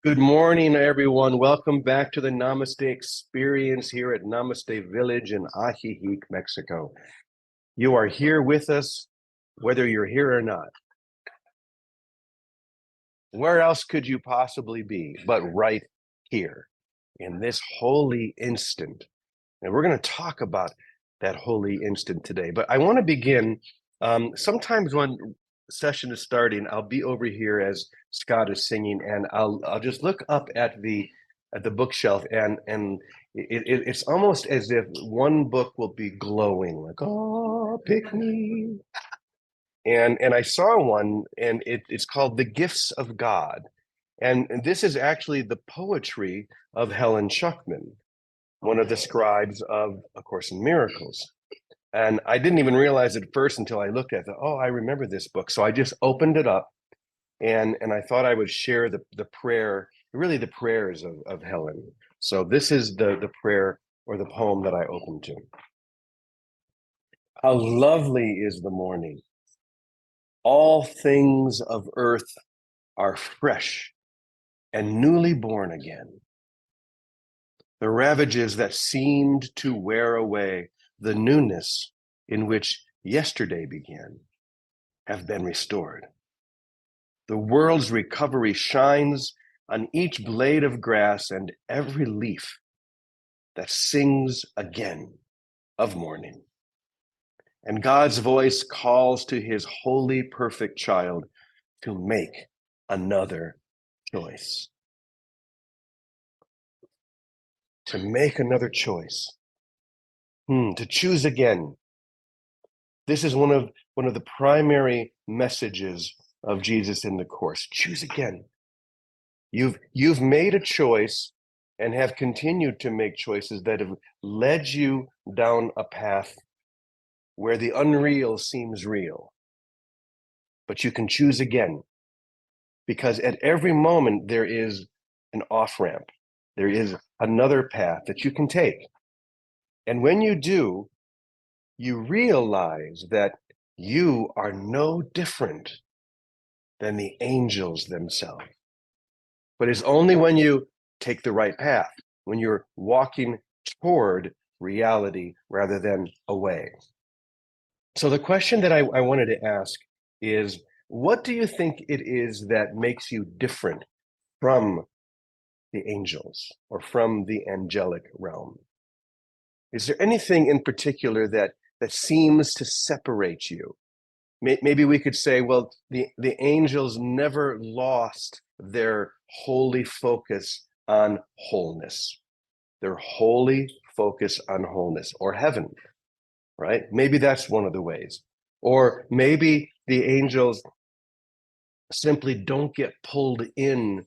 Good morning, everyone. Welcome back to the Namaste experience here at Namaste Village in Ajijic, Mexico. You are here with us, whether you're here or not. Where else could you possibly be but right here in this holy instant? And we're going to talk about that holy instant today. But I want to begin. Sometimes when session is starting, I'll be over here as Scott is singing, and I'll just look up at the bookshelf, and it's almost as if one book will be glowing, like "Oh, pick me," and I saw one, and it's called "The Gifts of God," and this is actually the poetry of Helen Schuckman, one of the scribes of A Course in Miracles. And I didn't even realize at first until I looked at it. Oh, I remember this book. So I just opened it up, and I thought I would share the prayer, really the prayers of Helen. So this is the prayer or the poem that I opened to. How lovely is the morning. All things of earth are fresh and newly born again. The ravages that seemed to wear away the newness in which yesterday began have been restored. The world's recovery shines on each blade of grass and every leaf that sings again of morning. And God's voice calls to his holy, perfect child to make another choice. To make another choice. To choose again. This is one of the primary messages of Jesus in the Course. Choose again. You've made a choice and have continued to make choices that have led you down a path where the unreal seems real. But you can choose again, because at every moment there is an off-ramp. There is another path that you can take. And when you do, you realize that you are no different than the angels themselves. But it's only when you take the right path, when you're walking toward reality rather than away. So the question that I wanted to ask is, what do you think it is that makes you different from the angels or from the angelic realm? Is there anything in particular that seems to separate you? Maybe we could say, well, the angels never lost their holy focus on wholeness, their holy focus on wholeness, or heaven, right? Maybe that's one of the ways. Or maybe the angels simply don't get pulled in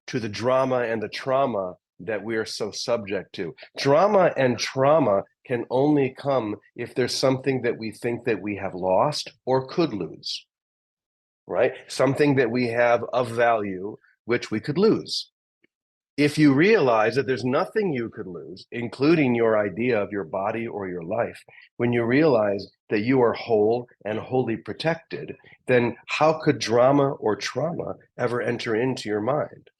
to the drama and the trauma that we are so subject to. Drama and trauma can only come if there's something that we think that we have lost or could lose, right? Something that we have of value, which we could lose. If you realize that there's nothing you could lose, including your idea of your body or your life, when you realize that you are whole and wholly protected, then how could drama or trauma ever enter into your mind?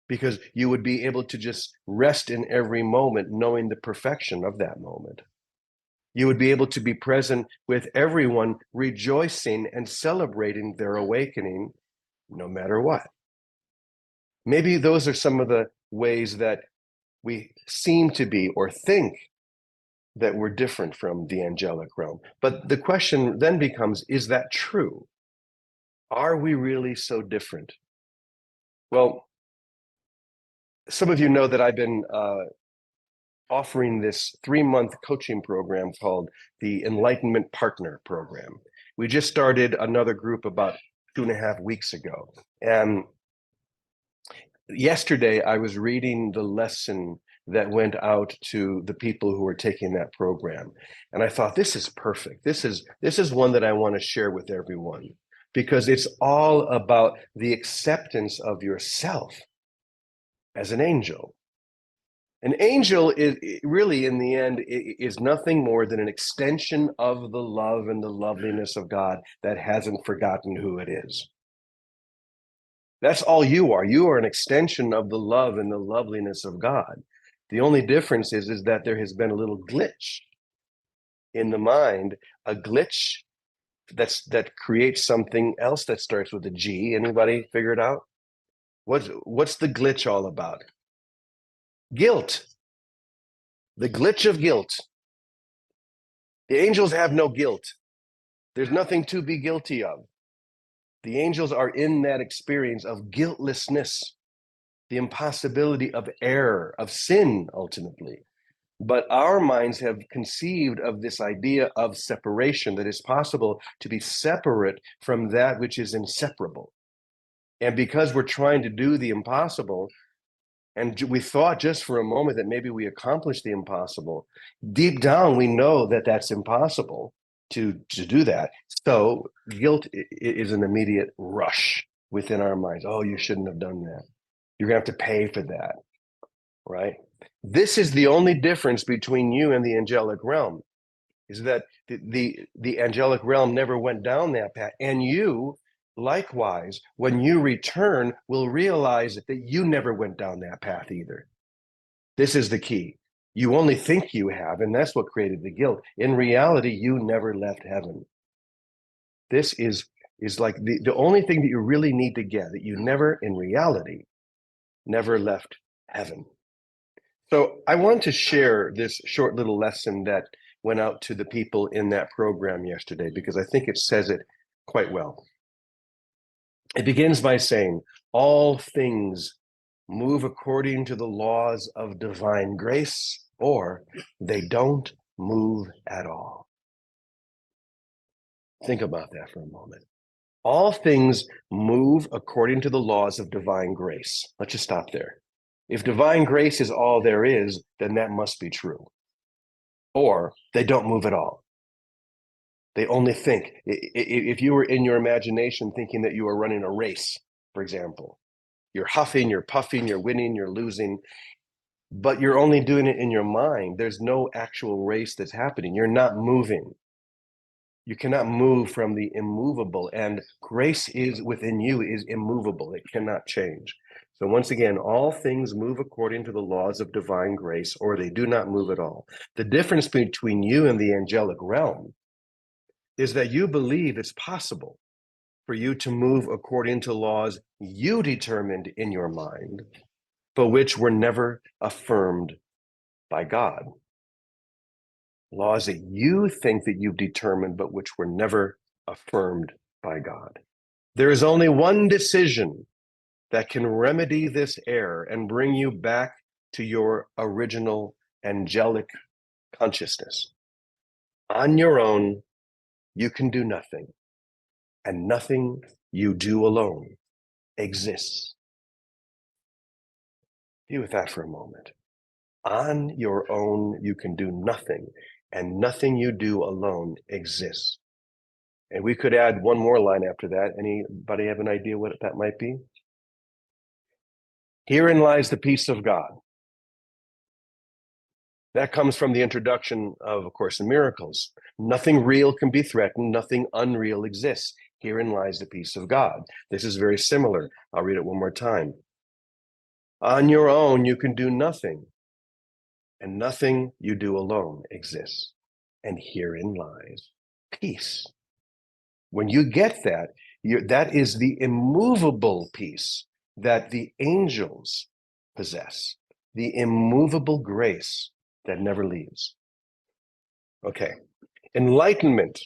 Because you would be able to just rest in every moment, knowing the perfection of that moment. You would be able to be present with everyone, rejoicing and celebrating their awakening, no matter what. Maybe those are some of the ways that we seem to be or think that we're different from the angelic realm. But the question then becomes, is that true? Are we really so different? Well, some of you know that I've been offering this 3-month coaching program called the Enlightenment Partner Program. We just started another group about 2.5 weeks ago. And yesterday, I was reading the lesson that went out to the people who were taking that program. And I thought, this is perfect. This is one that I want to share with everyone, because it's all about the acceptance of yourself as an angel. An angel is really, in the end, is nothing more than an extension of the love and the loveliness of God that hasn't forgotten who it is. That's all you are. You are an extension of the love and the loveliness of God. The only difference is that there has been a little glitch in the mind, a glitch that creates something else that starts with a G. Anybody figure it out? What's the glitch all about? Guilt. The glitch of guilt. The angels have no guilt. There's nothing to be guilty of. The angels are in that experience of guiltlessness, the impossibility of error, of sin, ultimately. But our minds have conceived of this idea of separation, that it's possible to be separate from that which is inseparable. And because we're trying to do the impossible, and we thought just for a moment that maybe we accomplished the impossible, deep down we know that that's impossible to do that. So guilt is an immediate rush within our minds. Oh, you shouldn't have done that. You're going to have to pay for that, right? This is the only difference between you and the angelic realm, is that the angelic realm never went down that path. And you, likewise, when you return, will realize that you never went down that path either. This is the key. You only think you have, and that's what created the guilt. In reality, you never left heaven. This is like the only thing that you really need to get, that you never, in reality, never left heaven. So I want to share this short little lesson that went out to the people in that program yesterday, because I think it says it quite well. It begins by saying, all things move according to the laws of divine grace, or they don't move at all. Think about that for a moment. All things move according to the laws of divine grace. Let's just stop there. If divine grace is all there is, then that must be true. Or they don't move at all. They only think. If you were in your imagination thinking that you are running a race, for example, you're huffing, you're puffing, you're winning, you're losing, but you're only doing it in your mind. There's no actual race that's happening. You're not moving. You cannot move from the immovable, and grace is within you, is immovable. It cannot change. So once again, all things move according to the laws of divine grace, or they do not move at all. The difference between you and the angelic realm is that you believe it's possible for you to move according to laws you determined in your mind, but which were never affirmed by God. Laws that you think that you've determined, but which were never affirmed by God. There is only one decision that can remedy this error and bring you back to your original angelic consciousness. On your own, you can do nothing, and nothing you do alone exists. Be with that for a moment. On your own, you can do nothing, and nothing you do alone exists. And we could add one more line after that. Anybody have an idea what that might be? Herein lies the peace of God. That comes from the introduction of A Course in Miracles. Nothing real can be threatened. Nothing unreal exists. Herein lies the peace of God. This is very similar. I'll read it one more time. On your own, you can do nothing, and nothing you do alone exists. And herein lies peace. When you get that, that is the immovable peace that the angels possess, the immovable grace that never leaves. Okay, enlightenment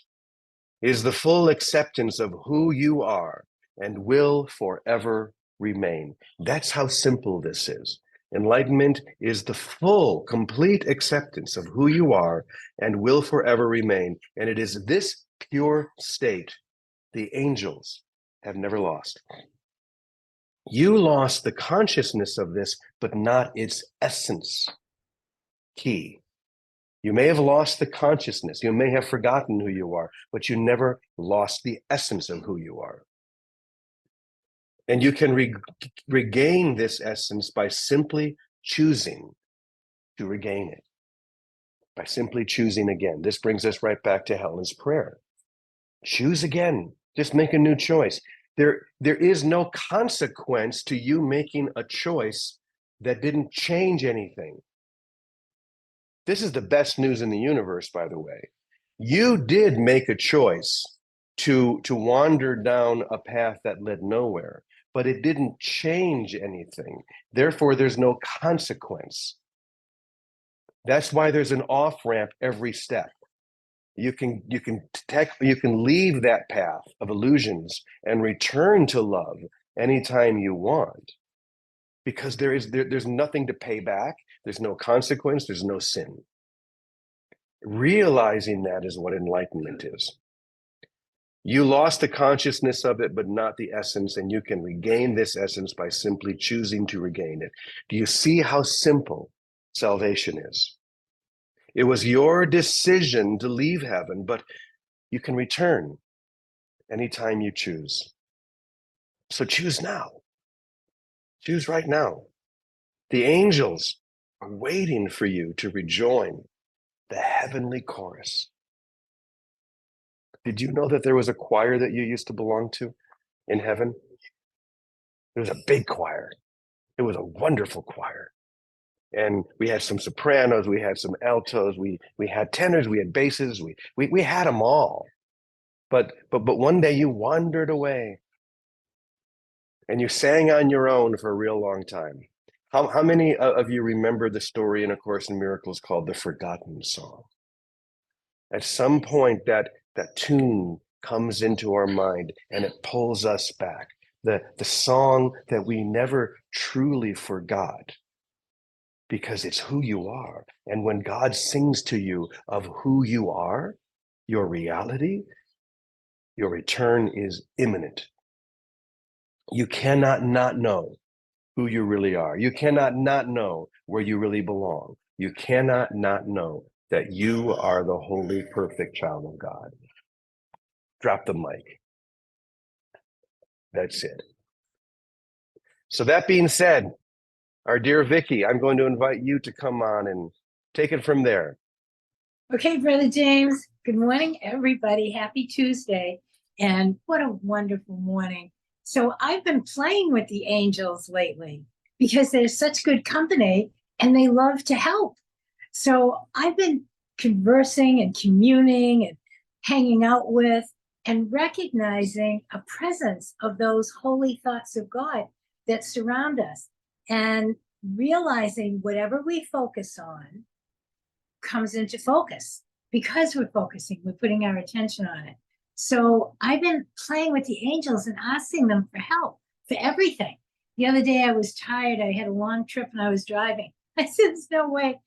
is the full acceptance of who you are and will forever remain. That's how simple this is. Enlightenment is the full, complete acceptance of who you are and will forever remain. And it is this pure state the angels have never lost. You lost the consciousness of this, but not its essence. Key. You may have lost the consciousness. You may have forgotten who you are, but you never lost the essence of who you are. And you can regain this essence by simply choosing to regain it, by simply choosing again. This brings us right back to Helen's prayer. Choose again. Just make a new choice. There is no consequence to you making a choice that didn't change anything. This is the best news in the universe, by the way. You did make a choice to wander down a path that led nowhere, but it didn't change anything. Therefore, there's no consequence. That's why there's an off-ramp every step. You can leave that path of illusions and return to love anytime you want, because there's nothing to pay back. There's no consequence. There's no sin. Realizing that is what enlightenment is. You lost the consciousness of it, but not the essence, and you can regain this essence by simply choosing to regain it. Do you see how simple salvation is? It was your decision to leave heaven, but you can return anytime you choose. So choose now. Choose right now. The angels are waiting for you to rejoin the heavenly chorus. Did you know that there was a choir that you used to belong to in heaven? It was a big choir. It was a wonderful choir. And we had some sopranos, we had some altos, we had tenors, we had basses, we had them all. But one day you wandered away and you sang on your own for a real long time. How many of you remember the story in A Course in Miracles called The Forgotten Song? At some point that tune comes into our mind and it pulls us back. The song that we never truly forgot, because it's who you are. And when God sings to you of who you are, your reality, your return is imminent. You cannot not know who you really are. You cannot not know where you really belong. You cannot not know that you are the holy, perfect child of God. Drop the mic. That's it. So that being said, our dear Vicky, I'm going to invite you to come on and take it from there. Okay, Brother James. Good morning, everybody. Happy Tuesday. And what a wonderful morning. So I've been playing with the angels lately because they're such good company and they love to help. So I've been conversing and communing and hanging out with and recognizing a presence of those holy thoughts of God that surround us, and realizing whatever we focus on comes into focus because we're focusing, we're putting our attention on it. So I've been playing with the angels and asking them for help for everything. The other day I was tired. I had a long trip and I was driving. I said, there's no way.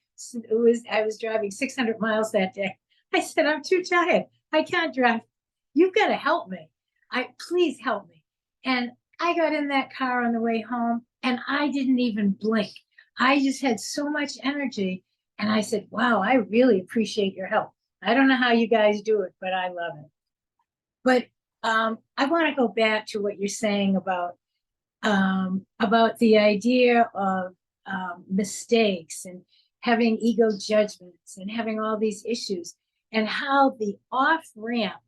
I was driving 600 miles that day. I said, I'm too tired. I can't drive. You've got to help me. Please help me. And I got in that car on the way home and I didn't even blink. I just had so much energy. And I said, wow, I really appreciate your help. I don't know how you guys do it, but I love it. But I want to go back to what you're saying about the idea of mistakes and having ego judgments and having all these issues, and how the off ramp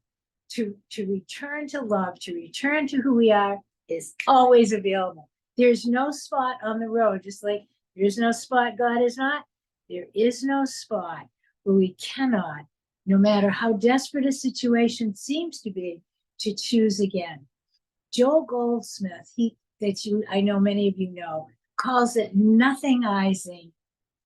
to return to love, to return to who we are, is always available. There's no spot on the road, just like there's no spot God is not. There is no spot where we cannot, no matter how desperate a situation seems to be, to choose again. Joel Goldsmith, I know many of you know, calls it nothingizing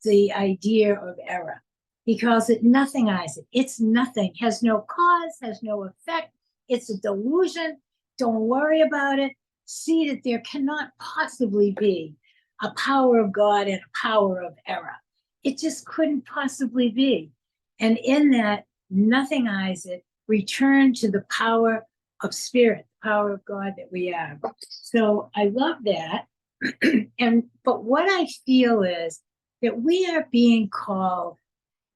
the idea of error. He calls it nothingizing. It's nothing, has no cause, has no effect. It's a delusion. Don't worry about it. See that there cannot possibly be a power of God and a power of error. It just couldn't possibly be. And in that, nothingize it, return to the power of spirit, the power of God that we are. So I love that. But what I feel is that we are being called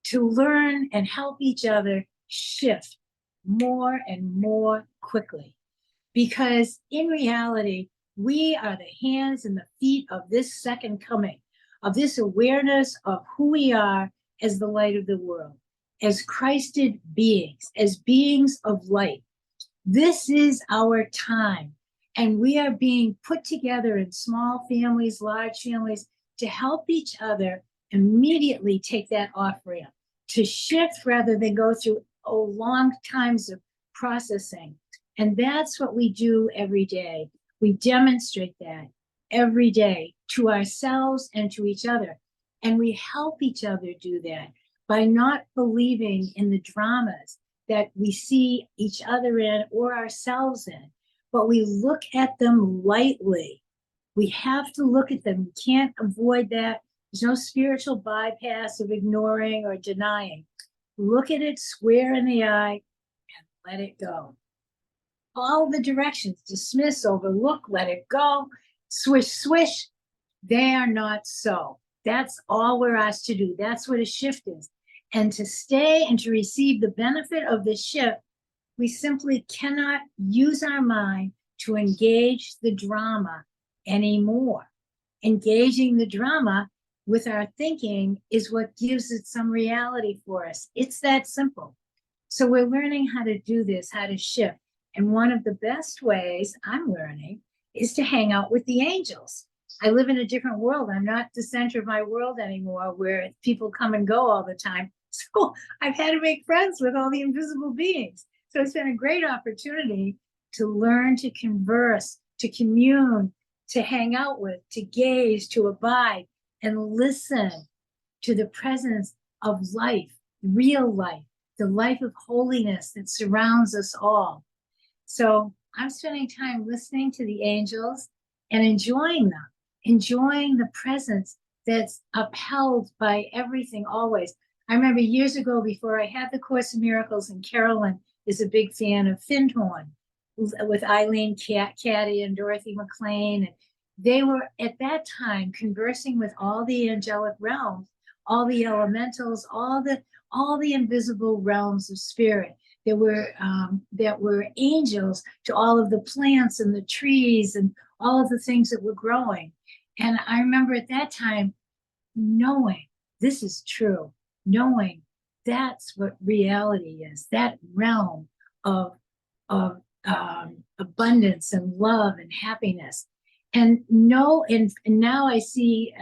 to learn and help each other shift more and more quickly. Because in reality, we are the hands and the feet of this second coming, of this awareness of who we are as the light of the world, as Christed beings, as beings of light. This is our time. And we are being put together in small families, large families, to help each other immediately take that off ramp, to shift rather than go through long times of processing. And that's what we do every day. We demonstrate that every day to ourselves and to each other. And we help each other do that by not believing in the dramas that we see each other in or ourselves in, but we look at them lightly. We have to look at them. We can't avoid that. There's no spiritual bypass of ignoring or denying. Look at it square in the eye and let it go. All the directions, dismiss, overlook, let it go, swish, swish, they are not so. That's all we're asked to do. That's what a shift is. And to stay and to receive the benefit of this shift, we simply cannot use our mind to engage the drama anymore. Engaging the drama with our thinking is what gives it some reality for us. It's that simple. So we're learning how to do this, how to shift. And one of the best ways I'm learning is to hang out with the angels. I live in a different world. I'm not the center of my world anymore, where people come and go all the time. So I've had to make friends with all the invisible beings. So it's been a great opportunity to learn to converse, to commune, to hang out with, to gaze, to abide, and listen to the presence of life, real life, the life of holiness that surrounds us all. So I'm spending time listening to the angels and enjoying them, enjoying the presence that's upheld by everything always. I remember years ago, before I had the Course in Miracles, and Carolyn is a big fan of Findhorn with Eileen Caddy and Dorothy McLean. And they were at that time conversing with all the angelic realms, all the elementals, all the invisible realms of spirit. There were angels to all of the plants and the trees and all of the things that were growing. And I remember at that time knowing this is true, knowing that's what reality is, that realm of abundance and love and happiness. And now I see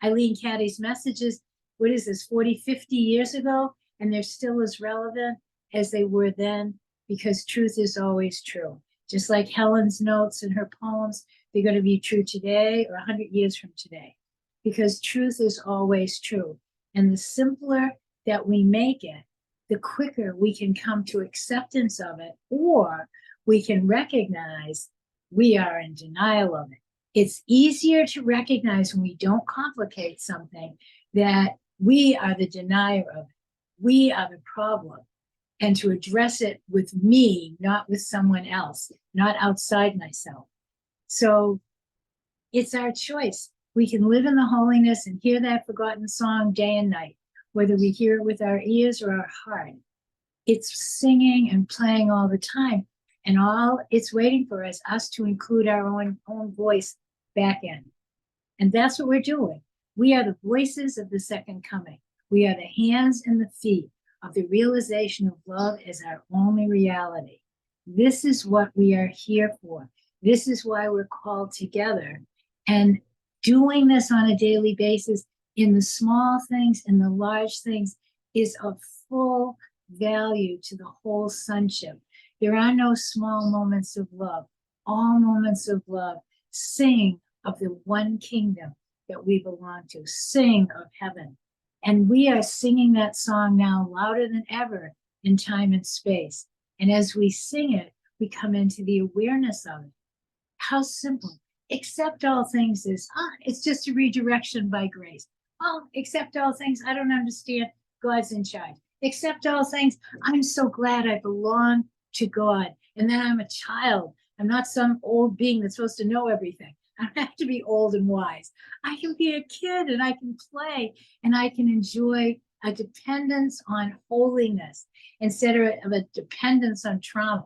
Eileen Caddy's messages, what is this, 40, 50 years ago, and they're still as relevant as they were then, because truth is always true. Just like Helen's notes and her poems, they're going to be true today or 100 years from today, because truth is always true. And the simpler that we make it, the quicker we can come to acceptance of it, or we can recognize we are in denial of it. It's easier to recognize when we don't complicate something that we are the denier of it. We are the problem. And to address it with me, not with someone else, not outside myself. So it's our choice. We can live in the holiness and hear that forgotten song day and night, whether we hear it with our ears or our heart. It's singing and playing all the time. And all it's waiting for is us to include our own voice back in. And that's what we're doing. We are the voices of the second coming. We are the hands and the feet of the realization of love as our only reality. This is what we are here for. This is why we're called together. And doing this on a daily basis in the small things and the large things is of full value to the whole sonship. There are no small moments of love. All moments of love sing of the one kingdom that we belong to, sing of heaven. And we are singing that song now louder than ever in time and space. And as we sing it, we come into the awareness of it. How simple. Accept all things is, it's just a redirection by grace. Oh, accept all things, I don't understand. God's in charge. Accept all things, I'm so glad I belong to God. And then I'm a child. I'm not some old being that's supposed to know everything. I don't have to be old and wise. I can be a kid and I can play and I can enjoy a dependence on holiness instead of a dependence on trauma.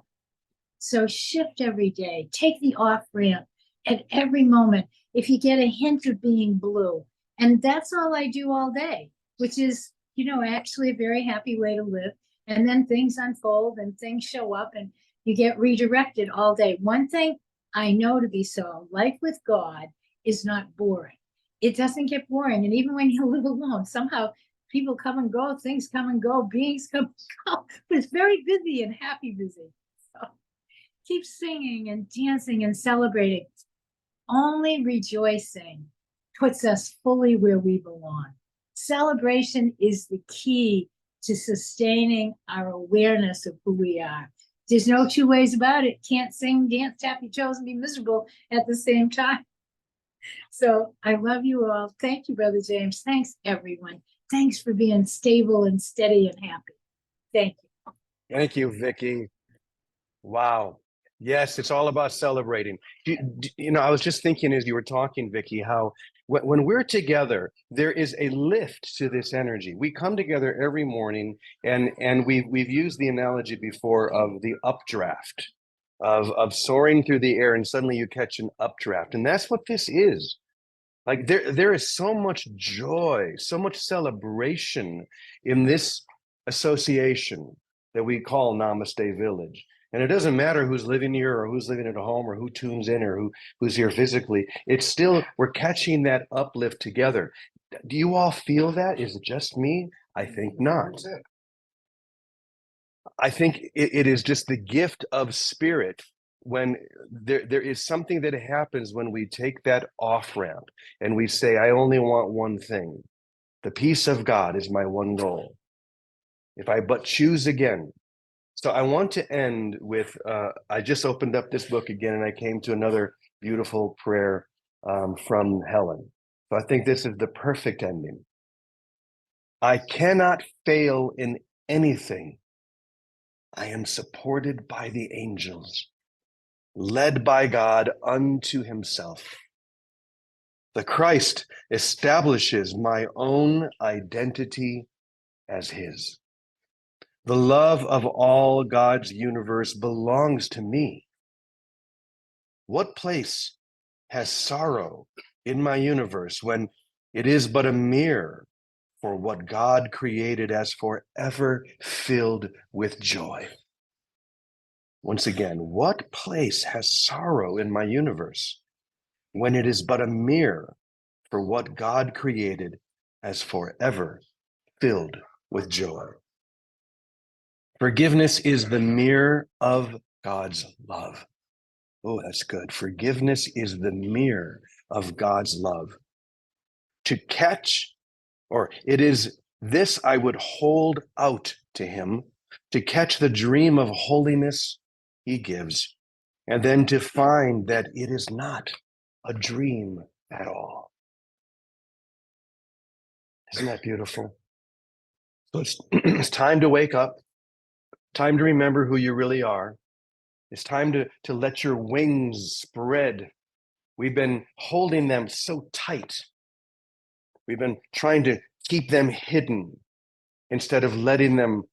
So shift every day, take the off ramp at every moment. If you get a hint of being blue, and that's all I do all day, which is, actually a very happy way to live. And then things unfold and things show up and you get redirected all day. One thing I know to be so. Life with God is not boring. It doesn't get boring. And even when you live alone, somehow people come and go, things come and go, beings come and go. But it's very busy and happy busy. So keep singing and dancing and celebrating. Only rejoicing puts us fully where we belong. Celebration is the key to sustaining our awareness of who we are. There's no two ways about it. Can't sing, dance, tap your toes, and be miserable at the same time. So I love you all. Thank you, Brother James. Thanks, everyone. Thanks for being stable and steady and happy. Thank you. Thank you, Vicky. Wow. Yes, it's all about celebrating. You know, I was just thinking as you were talking, Vicky, how when we're together, there is a lift to this energy. We come together every morning, and we've used the analogy before of the updraft, of soaring through the air, and suddenly you catch an updraft, and that's what this is. Like there is so much joy, so much celebration in this association that we call Namaste Village. And it doesn't matter who's living here or who's living at home or who tunes in or who's here physically. It's still, we're catching that uplift together. Do you all feel that? Is it just me? I think not. I think it is just the gift of spirit when there is something that happens when we take that off ramp and we say, I only want one thing. The peace of God is my one goal. If I but choose again. So I want to end with, I just opened up this book again and I came to another beautiful prayer from Helen. So I think this is the perfect ending. I cannot fail in anything. I am supported by the angels, led by God unto himself. The Christ establishes my own identity as his. The love of all God's universe belongs to me. What place has sorrow in my universe when it is but a mirror for what God created as forever filled with joy? Once again, what place has sorrow in my universe when it is but a mirror for what God created as forever filled with joy? Forgiveness is the mirror of God's love. Oh, that's good. Forgiveness is the mirror of God's love. To catch, or it is this I would hold out to him, to catch the dream of holiness he gives, and then to find that it is not a dream at all. Isn't that beautiful? So it's time to wake up, time to remember who you really are. It's time to let your wings spread. We've been holding them so tight. We've been trying to keep them hidden instead of letting them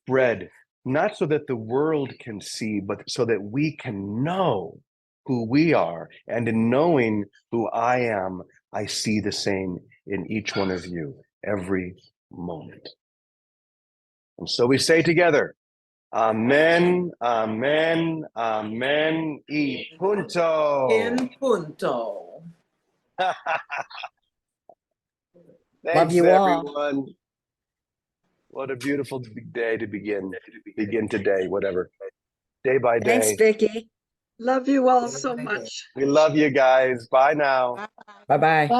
spread, not so that the world can see, but so that we can know who we are. And in knowing who I am, I see the same in each one of you every moment. And so we say together, Amen, amen, amen, y punto. En punto. Thanks, Love you all. everyone. What a beautiful day to begin today, whatever. Day by day. Thanks, Vicky. Love you all so much. We love you guys. Bye now. Bye-bye.